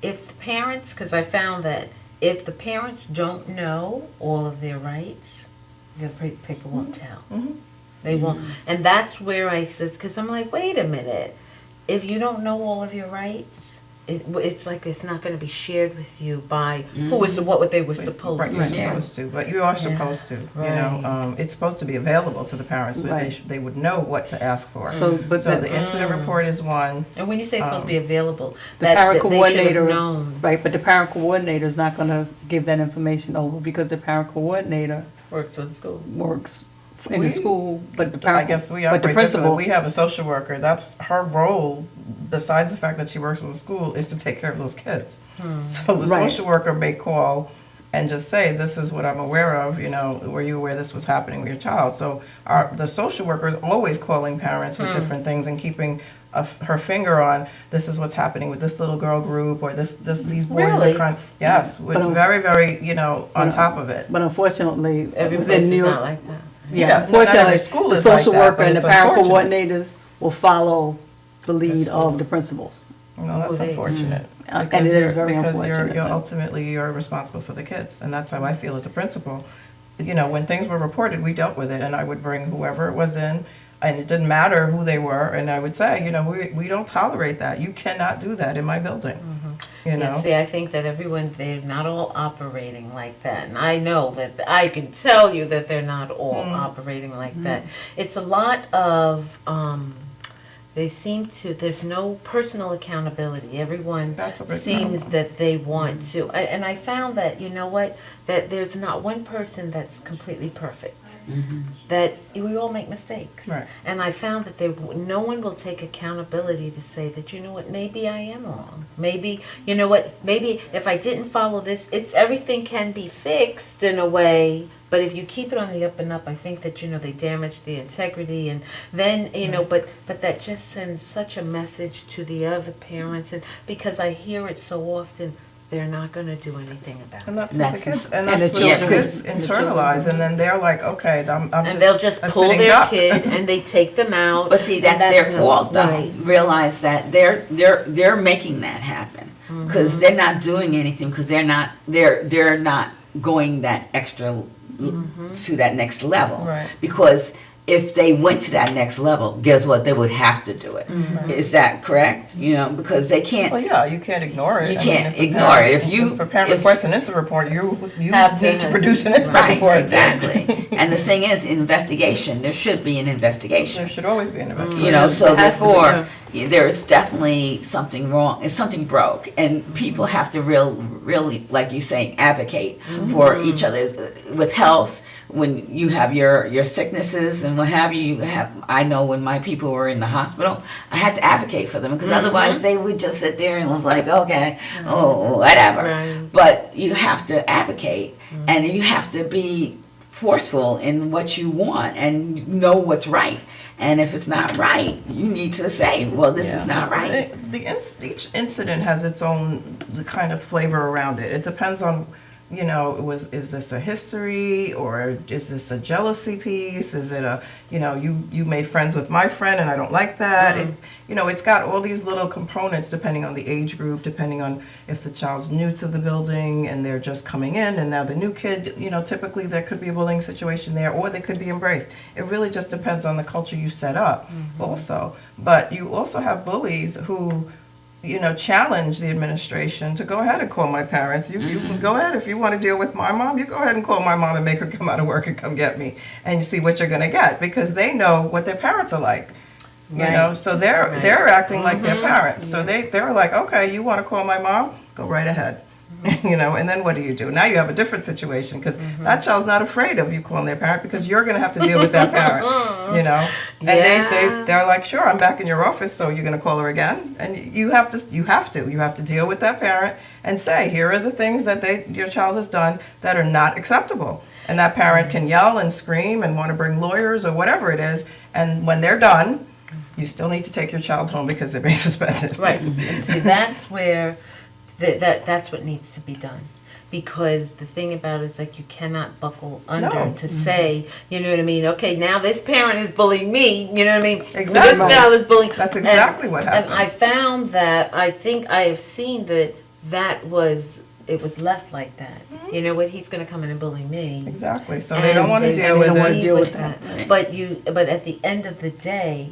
if the parents, because I found that if the parents don't know all of their rights, the people won't tell. They won't, and that's where I says, because I'm like, wait a minute, if you don't know all of your rights, it's like it's not going to be shared with you by what they were supposed Right, to. you're Yeah. supposed to, but you are supposed to, you know, it's supposed to be available to the parents, so Right. they would know what to ask for. So, but So that- the incident report is one, And when you say it's supposed to be available, The that parent they should have coordinator, known. right, but the parent coordinator is not gonna give that information over, because the parent coordinator Works with the school. works in We- the school, but the I parent, guess we but the operate differently. principal. We have a social worker, that's her role, besides the fact that she works with the school, is to take care of those kids. So the Right. social worker may call and just say, this is what I'm aware of, you know, were you aware this was happening with your child? So the social worker is always calling parents with different things and keeping her finger on, this is what's happening with this little girl group, or these boys Really? are crying. Yes, with But, very, very, you know, on top of it. But unfortunately, Every place within is New York, not like that. Yeah, yeah, not every unfortunately, school the is like social that, worker but and the it's parent unfortunate. coordinators will follow the lead of the principals. No, that's Oh, they- unfortunate. And Because it is you're- very because unfortunate, you're but- ultimately, you're responsible for the kids, and that's how I feel as a principal. You know, when things were reported, we dealt with it, and I would bring whoever it was in, and it didn't matter who they were, and I would say, you know, we don't tolerate that. You cannot do that in my building, you Yeah, know? see, I think that everyone, they're not all operating like that. And I know that, I can tell you that they're not all operating like that. It's a lot of, there's no personal accountability. Everyone That's a big seems problem. that they want to. And I found that, you know what, that there's not one person that's completely perfect. That we all make mistakes. Right. And I found that no one will take accountability to say that, you know what, maybe I am wrong. Maybe, you know what, maybe if I didn't follow this, everything can be fixed in a way, but if you keep it on the up and up, I think that, you know, they damage the integrity, and then, you know, but that just sends such a message to the other parents, and because I hear it so often, they're not going to do anything about And it. that's what the kids, and and that's the what the children. kids And the children. internalize, and then they're like, okay, I'm And they'll just a pull sitting their duck. kid and they take them out. But see, and that's their not fault, though. right. Realize that they're making that happen because they're not doing anything, because they're not going that extra to that next level. Right. Because if they went to that next level, guess what? They would have to do it. Is that correct? You know, because they can't. Well, yeah, you can't ignore it. You I mean, can't if a ignore parent- it. If a parent requests an incident report, you Have need to- to produce an incident Right, report. exactly. And the thing is, investigation, there should be an investigation. There should always be an investigation. You know, so It has to be, therefore, there's definitely something wrong, and something broke, and people have to really, like you saying, advocate for each other's with health. When you have your sicknesses and what have you, I know when my people were in the hospital, I had to advocate for them because otherwise they would just sit there and was like, okay, oh, whatever. Right. But you have to advocate, and you have to be forceful in what you want and know what's right. And if it's not right, you need to say, well, this is not right. Each incident has its own kind of flavor around it. It depends on, you know, is this a history, or is this a jealousy piece? Is it a, you know, you made friends with my friend and I don't like that? You know, it's got all these little components depending on the age group, depending on if the child's new to the building and they're just coming in, and now the new kid, you know, typically there could be a bullying situation there, or they could be embraced. It really just depends on the culture you set up also. But you also have bullies who, you know, challenge the administration to go ahead and call my parents. You can go ahead, if you want to deal with my mom, you go ahead and call my mom and make her come out of work and come get me, and you see what you're going to get, because they know what their parents are like. You know, so they're acting like their parents. So they're like, okay, you want to call my mom? Go right ahead. You know, and then what do? Now you have a different situation, because that child's not afraid of you calling their parent, because you're going to have to deal with that parent. You know, and they're like, sure, I'm back in your office, so you're going to call her again, and you have to deal with that parent and say, here are the things that your child has done that are not acceptable. And that parent can yell and scream and want to bring lawyers or whatever it is, and when they're done, you still need to take your child home because they're being suspended. Right. And see, that's where that's what needs to be done. Because the thing about it is, like, you cannot buckle under to say, you know what I mean, okay, now this parent is bullying me, you know what I mean? Exactly. This child is bullying. That's exactly what happens. And I found that, I think I have seen that it was left like that. You know what, he's going to come in and bully me. Exactly. So they don't want to deal with it. Deal with that. Right. But at the end of the day,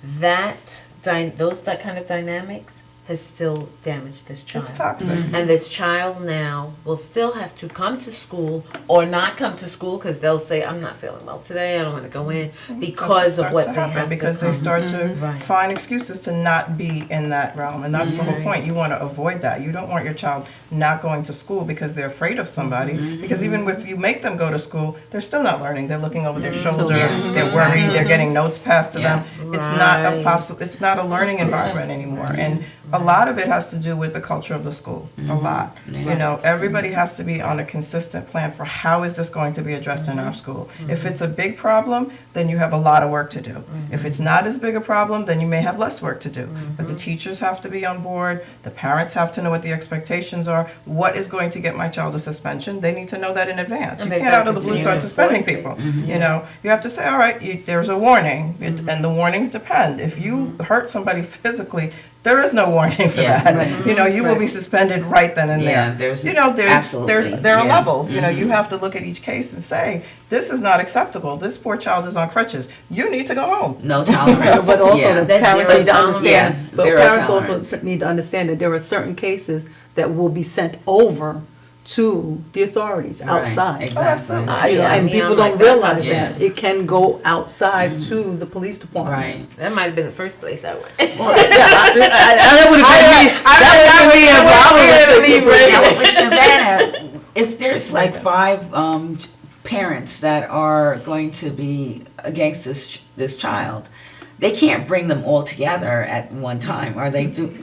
those kind of dynamics has still damaged this child. It's toxic. And this child now will still have to come to school or not come to school, because they'll say, I'm not feeling well today, I don't want to go in, because of what they have because to they start to Right. find excuses to not be in that realm, and that's the whole point. You want to avoid that. You don't want your child not going to school because they're afraid of somebody, because even if you make them go to school, they're still not learning. They're looking over their shoulder, they're worried, they're getting notes passed to them. It's it's not a learning environment anymore. And a lot of it has to do with the culture of the school. A lot. You know, everybody has to be on a consistent plan for how is this going to be addressed in our school. If it's a big problem, then you have a lot of work to do. If it's not as big a problem, then you may have less work to do. But the teachers have to be on board, the parents have to know what the expectations are. What is going to get my child a suspension? They need to know that in advance. You can't out of the blue start suspending people. You know, you have to say, all right, there's a warning, and the warnings depend. If you hurt somebody physically, there is no warning for that. Right. You know, you will be suspended right then and there. There's there are levels. You know, you Mm-hmm. have to look at each case and say, this is not acceptable. This poor child is on crutches. You need to go home. No tolerance. But also Yeah. the That's parents zero need to tolerance. understand, Yes, but zero parents tolerance. also need to understand that there are certain cases that will be sent over to the authorities Right, outside. Exactly. absolutely. You know, and Yeah, people I'm don't like that. realize Yeah. that. It can go outside to the police department. Right. That might have been the first place I went. Well, that would have been me as well. I would have said Now, with Savannah, if there's like 5 parents that are going to be against this child, they can't bring them all together at one time, or they do.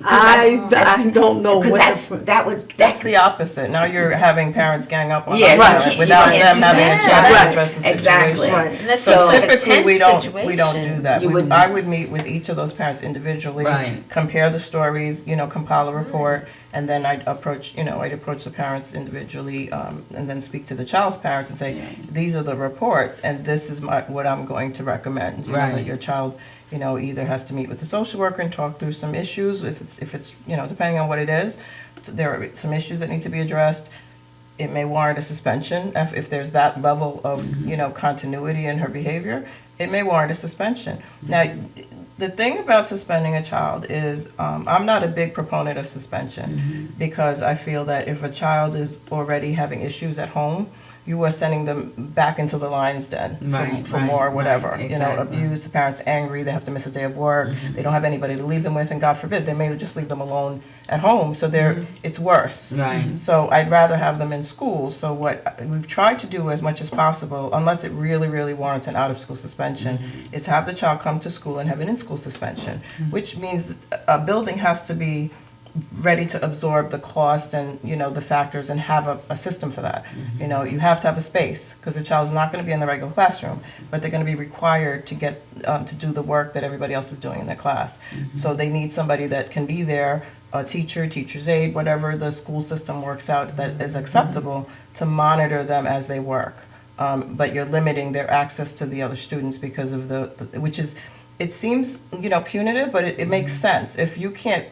I don't know Because what That's the opposite. Now you're having parents gang up on Yeah, a right. parent without You can't them do having that. a chance to Right. address the situation. Exactly. Right. And that's So like a Typically, we tense don't do situation. that. You wouldn't. I would meet with each of those parents individually, Right. compare the stories, you know, compile a report, and then I'd approach the parents individually, and then speak to the child's parents and say, these are the reports, and this is what I'm going to recommend. You know, Right. that your child, you know, either has to meet with the social worker and talk through some issues, if it's you know, depending on what it is, there are some issues that need to be addressed. it may warrant a suspension. If there's that level of, continuity in her behavior, it may warrant a suspension. Now, the thing about suspending a child is, I'm not a big proponent of suspension because I feel that if a child is already having issues at home, you are sending them back into the lion's den for more whatever. Right, exactly. Abuse, the parents angry, they have to miss a day of work, they don't have anybody to leave them with, and God forbid, they may just leave them alone at home, so it's worse. Right. So I'd rather have them in school. So what we've tried to do as much as possible, unless it really, really warrants an out-of-school suspension, is have the child come to school and have an in-school suspension, which means a building has to be ready to absorb the cost and, the factors and have a system for that. You have to have a space because the child is not going to be in the regular classroom, but they're going to be required to get to do the work that everybody else is doing in their class. So they need somebody that can be there, a teacher, teacher's aide, whatever the school system works out that is acceptable to monitor them as they work. But you're limiting their access to the other students because of which is, it seems, punitive, but it makes sense. If you can't,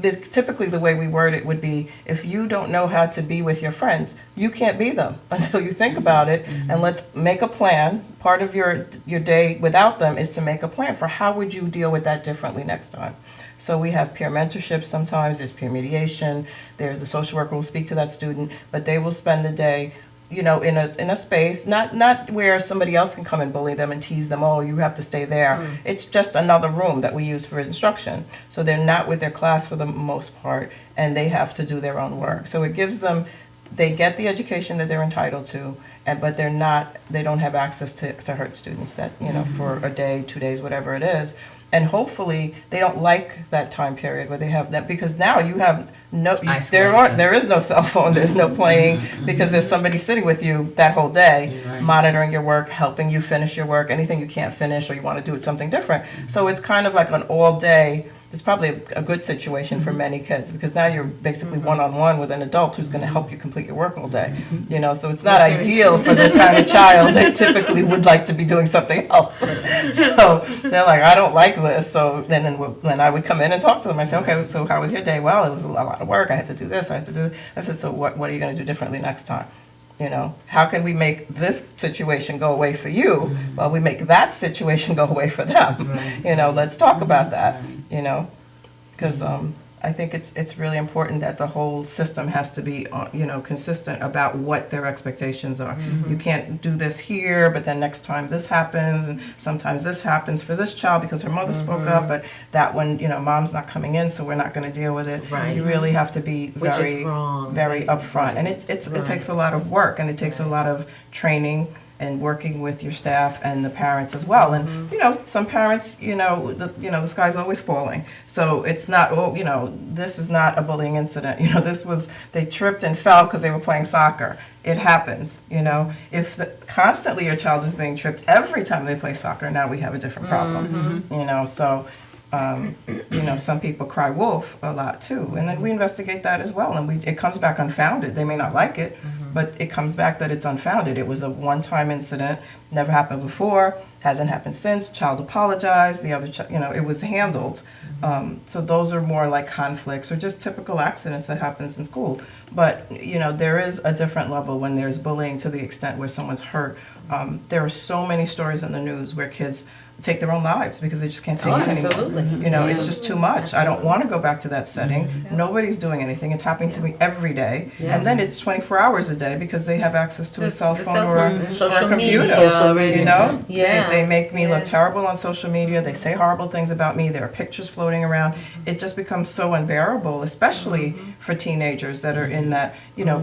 typically the way we word it would be, if you don't know how to be with your friends, you can't be them until you think about it, and let's make a plan. Part of your day without them is to make a plan for how would you deal with that differently next time. So we have peer mentorship sometimes, there's peer mediation, there's the social worker will speak to that student, but they will spend the day in a space, not where somebody else can come and bully them and tease them, oh, you have to stay there. It's just another room that we use for instruction. So they're not with their class for the most part, and they have to do their own work. So it gives them, they get the education that they're entitled to, but they don't have access to hurt students that, for a day, 2 days, whatever it is. And hopefully they don't like that time period where they have that, because now you have there is no cell phone, there's no playing, because there's somebody sitting with you that whole day, monitoring your work, helping you finish your work, anything you can't finish or you want to do it something different. So it's kind of like an all day. It's probably a good situation for many kids, because now you're basically one-on-one with an adult who's going to help you complete your work all day. So it's not ideal for the kind of child that typically would like to be doing something else. So they're like, I don't like this. So then I would come in and talk to them. I say, okay, so how was your day? Well, it was a lot of work. I had to do this. I had to do this. I said, so what are you going to do differently next time? How can we make this situation go away for you while we make that situation go away for them? Let's talk about that. Because I think it's really important that the whole system has to be, consistent about what their expectations are. You can't do this here, but then next time this happens, and sometimes this happens for this child because her mother spoke up, but that one, mom's not coming in, so we're not going to deal with it. Right. You really have to be very upfront, and it takes a lot of work, and it takes a lot of training and working with your staff and the parents as well. And, some parents, the sky's always falling. So it's not, this is not a bullying incident. They tripped and fell because they were playing soccer. It happens, If constantly your child is being tripped every time they play soccer, now we have a different problem, So, some people cry wolf a lot too. And then we investigate that as well. And it comes back unfounded. They may not like it, but it comes back that it's unfounded. It was a one-time incident, never happened before, hasn't happened since. Child apologized, the other child, it was handled. So those are more like conflicts or just typical accidents that happens in school. But, there is a different level when there's bullying to the extent where someone's hurt. There are so many stories in the news where kids take their own lives because they just can't take it anymore. It's just too much. I don't want to go back to that setting. Nobody's doing anything. It's happening to me every day. And then it's 24 hours a day because they have access to a cell phone or a computer. They make me look terrible on social media. They say horrible things about me. There are pictures floating around. It just becomes so unbearable, especially for teenagers that are in that,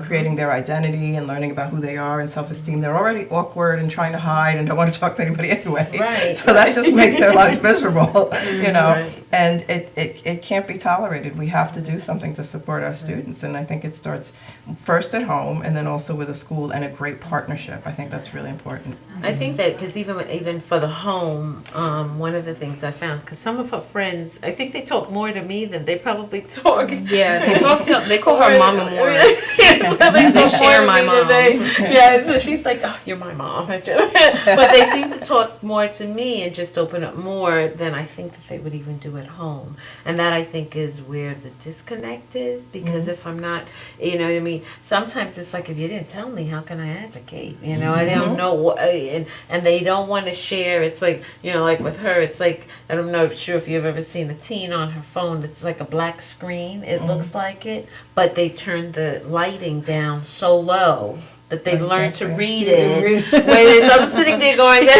creating their identity and learning about who they are and self-esteem. They're already awkward and trying to hide and don't want to talk to anybody anyway. Right. So that just makes their lives miserable, and it can't be tolerated. We have to do something to support our students, and I think it starts first at home and then also with a school and a great partnership. I think that's really important. I think that because even for the home, one of the things I found, because some of her friends, I think they talk more to me than they probably talk. Yeah, they call her Mama Morris. They share my mom. So she's like, oh, you're my mom. But they seem to talk more to me and just open up more than I think that they would even do at at home. And that, I think, is where the disconnect is, because if I'm not, you know what I mean, sometimes it's like, if you didn't tell me, how can I advocate? You know, I don't know what, and they don't want to share. It's like, you know, like with her, it's like, I don't know, sure if you've ever seen a teen on her phone, it's like a black screen, it looks like it, but they turn the lighting down so low that they've learned to read it. When I'm sitting there going, and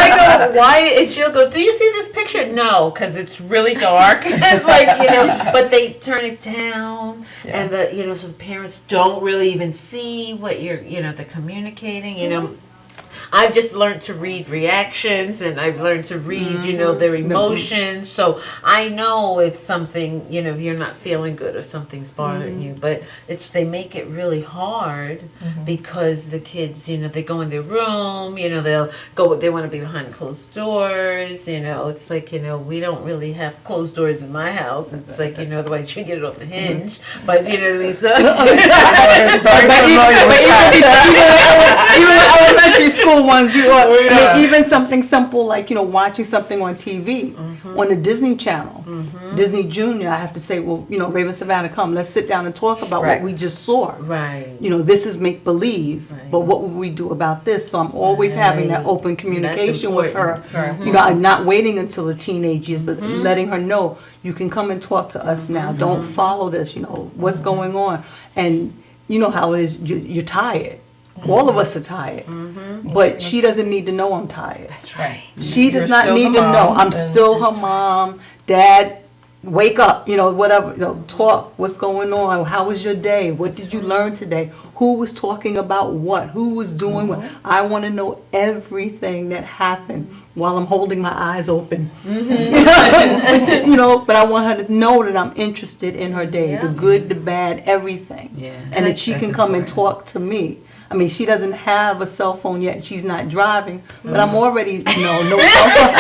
I go, why? And she'll go, do you see this picture? No, because it's really dark. It's like, you know, but they turn it down, and the, you know, so the parents don't really even see what you're, you know, they're communicating, you know. I've just learned to read reactions, and I've learned to read, you know, their emotions. So I know if something, you know, if you're not feeling good or something's bothering you. But they make it really hard because the kids, you know, they go in their room, you know, they want to be behind closed doors, you know. It's like, you know, we don't really have closed doors in my house. It's like, you know, otherwise you get it off the hinge. But, you know, Lisa. Even elementary school ones, I mean, even something simple like, you know, watching something on TV, on the Disney Channel, Disney Junior, I have to say, well, you know, Raven Savannah, come, let's sit down and talk about what we just saw. Right. You know, this is make believe, but what would we do about this? So I'm always having that open communication with her. You know, I'm not waiting until the teenage years, but letting her know, you can come and talk to us now. Don't follow this, you know, what's going on. And you know how it is, you're tired. All of us are tired, but she doesn't need to know I'm tired. That's right. She does not need to know. I'm still her mom. Dad, wake up, you know, whatever, you know, talk, what's going on, how was your day, what did you learn today, who was talking about what, who was doing what. I want to know everything that happened while I'm holding my eyes open. You know, but I want her to know that I'm interested in her day, the good, the bad, everything. And that she can come and talk to me. I mean, she doesn't have a cell phone yet. She's not driving, but I'm already, you know, no cell phone.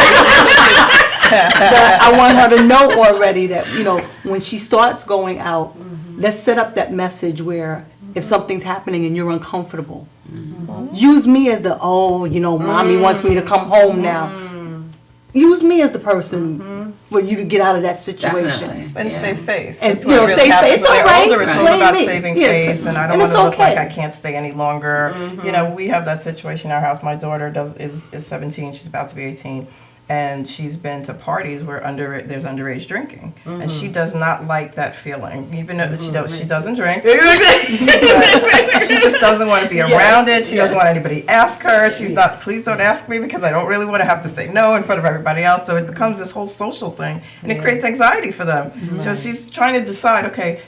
But I want her to know already that, you know, when she starts going out, let's set up that message where if something's happening and you're uncomfortable, use me as the, you know, mommy wants me to come home now. Use me as the person for you to get out of that situation. Definitely. And save face. And, That's you know, what really save happens. face. It's When all they're right. older, it's all Blame about me. saving Yes. face, and I don't And want it's to look like okay. I can't stay any longer. You know, we have that situation in our house. My daughter is 17. She's about to be 18. And she's been to parties where there's underage drinking, and she does not like that feeling. Even though she doesn't drink, but she just doesn't want to be around it. She doesn't want anybody to ask her. She's not. Please don't ask me because I don't really want to have to say no in front of everybody else. So it becomes this whole social thing, and it creates anxiety for them. So she's trying to decide. Okay,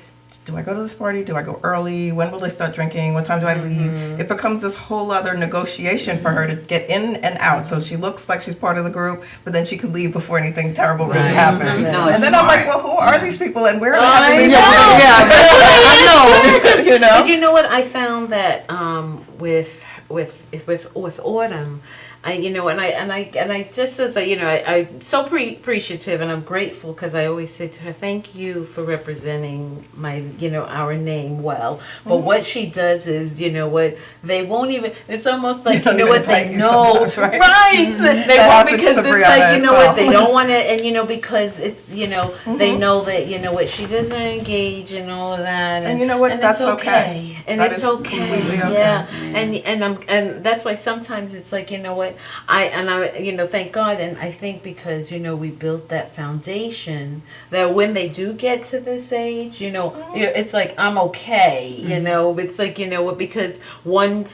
do I go to this party? Do I go early? When will they start drinking? What time do I leave? It becomes this whole other negotiation for her to get in and out. So she looks like she's part of the group, but then she could leave before anything terrible really happens. No, and it's then I'm like, smart. well, who are these people and where are they? I know. You know? But you know what? I found that with Autumn, I just as I'm so appreciative, and I'm grateful because I always say to her, thank you for representing our name well. But what she does is, you know what, they won't even. It's almost like they know. They won't, because it's like what, they don't want to, and because it's they know that what, she doesn't engage in all of that, and you know what, that's okay. And that it's is okay. completely okay. Yeah. And that's why sometimes it's like, I thank God, and I think because we built that foundation that when they do get to this age, it's like I'm okay, it's like because one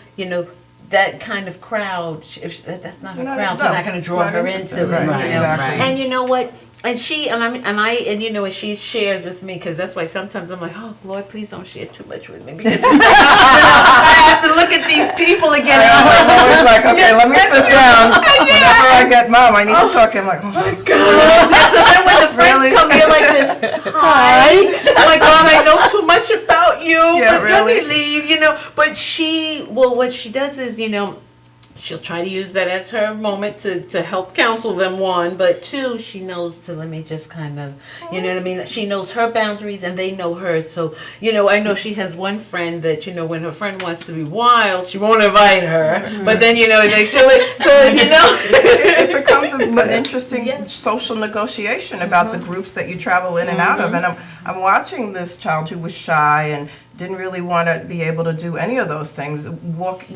that kind of crowd, if that's not her crowd, so they're not going to draw her into it, right, exactly. And you know what? And she and she shares with me, because that's why sometimes I'm like, oh Lord, please don't share too much with me, because I have to look at these people again. I'm always like, okay, let me sit down. Whenever I get Mom, I need to talk to him. Like, oh my God. So then when the friends come here like this, hi, oh my God, I know too much about you, but let me leave, But what she does is, she'll try to use that as her moment to help counsel them, one, but two, she knows to let me just kind of, you know what I mean? She knows her boundaries and they know hers. So, you know, I know she has one friend that, you know, when her friend wants to be wild, she won't invite her. But then, you know, she'll, so, you know. It becomes an interesting social negotiation about the groups that you travel in and out of. And I'm watching this child who was shy and didn't really want to be able to do any of those things,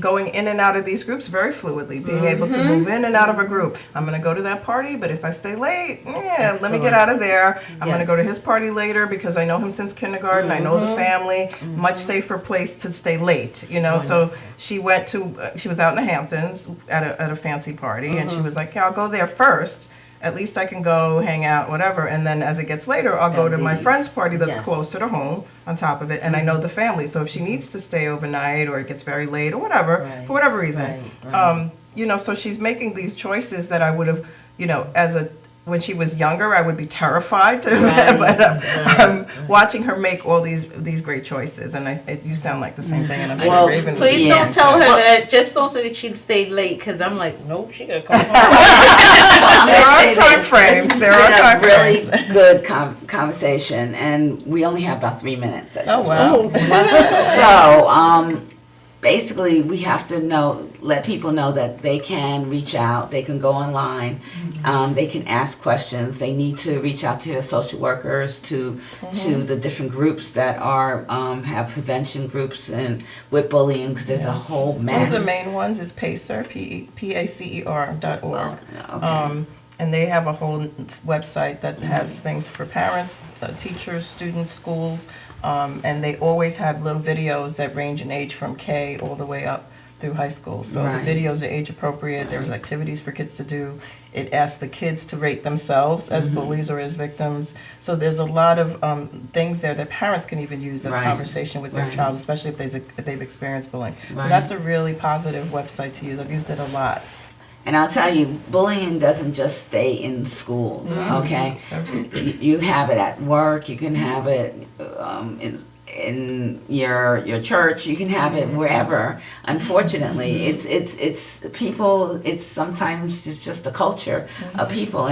going in and out of these groups very fluidly, being able to move in and out of a group. I'm going to go to that party, but if I stay late, let me get out of there. I'm going to go to his party later because I know him since kindergarten. I know the family. Much safer place to stay late, you know. So she went to, she was out in the Hamptons at a fancy party, and she was like, yeah, I'll go there first. At least I can go hang out, whatever, and then as it gets later, I'll go to my friend's party that's closer to home on top of it, and I know the family. So if she needs to stay overnight or it gets very late or whatever, for whatever reason, you know, so she's making these choices that I would have, you know, when she was younger, I would be terrified to, but I'm watching her make all these great choices, and you sound like the same thing, and I'm sure Raven. Please don't tell her that. Just don't say that she stayed late, because I'm like, nope, she gotta come home. There are time frames. There are time frames. Really good conversation, and we only have about 3 minutes. Oh wow! So basically, we have to let people know that they can reach out. They can go online. They can ask questions. They need to reach out to their social workers, to the different groups that are have prevention groups and with bullying, because there's a whole mess. One of the main ones is PACER, PACER.org. Okay. And they have a whole website that has things for parents, teachers, students, schools, and they always have little videos that range in age from K all the way up through high school. So the videos are age appropriate. There's activities for kids to do. It asks the kids to rate themselves as bullies or as victims. So there's a lot of things there that parents can even use as conversation with their child, especially if they've experienced bullying. So that's a really positive website to use. I've used it a lot. And I'll tell you, bullying doesn't just stay in schools, okay? You have it at work, you can have it in your church, you can have it wherever. Unfortunately, it's people, it's sometimes it's just the culture of people,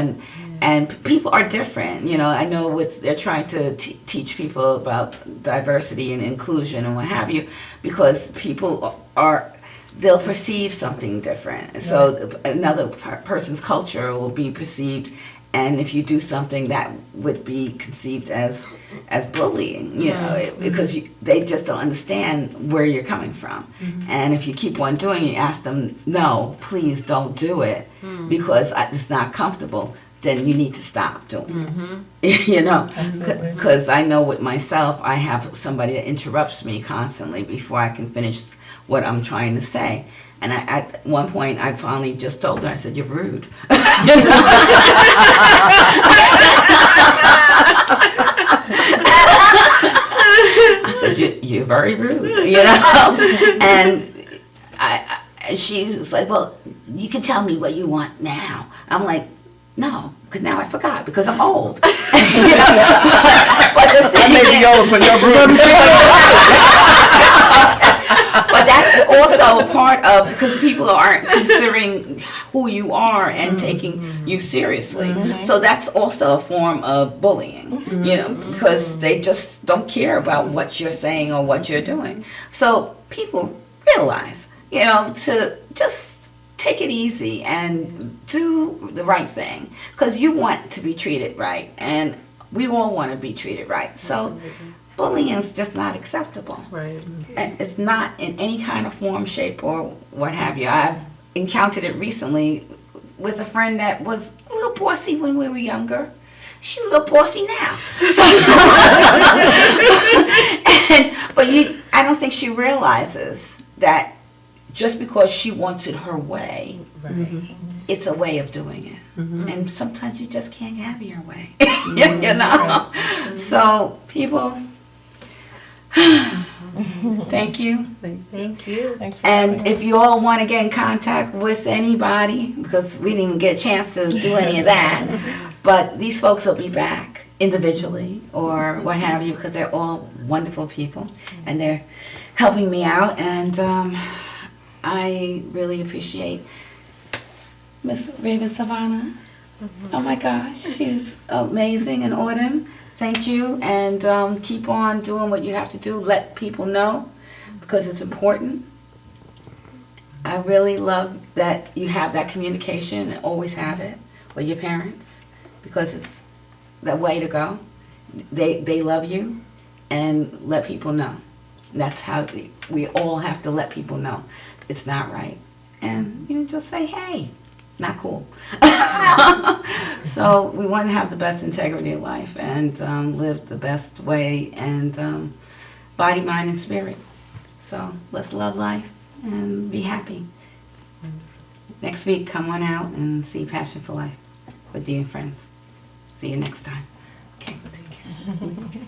and people are different. You know, I know they're trying to teach people about diversity and inclusion and what have you, because people they'll perceive something different. So another person's culture will be perceived, and if you do something that would be conceived as bullying, you know, because they just don't understand where you're coming from. And if you keep on doing it, you ask them, no, please don't do it, because it's not comfortable, then you need to stop doing it. You know, because I know with myself, I have somebody that interrupts me constantly before I can finish what I'm trying to say. And at one point, I finally just told her, I said, you're rude. I said, you're very rude, you know? And she was like, well, you can tell me what you want now. I'm like, no, because now I forgot, because I'm old. You know? But I may be old, but you're rude. But that's also a part of, because people aren't considering who you are and taking you seriously. So that's also a form of bullying, you know, because they just don't care about what you're saying or what you're doing. So people realize, you know, to just take it easy and do the right thing, because you want to be treated right, and we all want to be treated right. So bullying is just not acceptable. Right. It's not in any kind of form, shape, or what have you. I've encountered it recently with a friend that was a little bossy when we were younger. She's a little bossy now. So, but I don't think she realizes that just because she wants it her way, it's a way of doing it. And sometimes you just can't have your way. You know? So people, thank you. Thank you. Thanks for And if you all want to get in contact with anybody, because we didn't even get a chance to do any of that, but these folks will be back individually or what have you, because they're all wonderful people and they're helping me out. And I really appreciate Miss Raven Savannah. Oh my gosh, she's amazing. And Autumn, thank you. And keep on doing what you have to do. Let people know, because it's important. I really love that you have that communication and always have it with your parents, because it's the way to go. They love you, and let people know. That's how we all have to let people know it's not right. And just say, hey, not cool. So we want to have the best integrity of life and live the best way, and body, mind, and spirit. So let's love life and be happy. Next week, come on out and see Passion for Life with Dee and Friends. See you next time. Okay, we'll take care.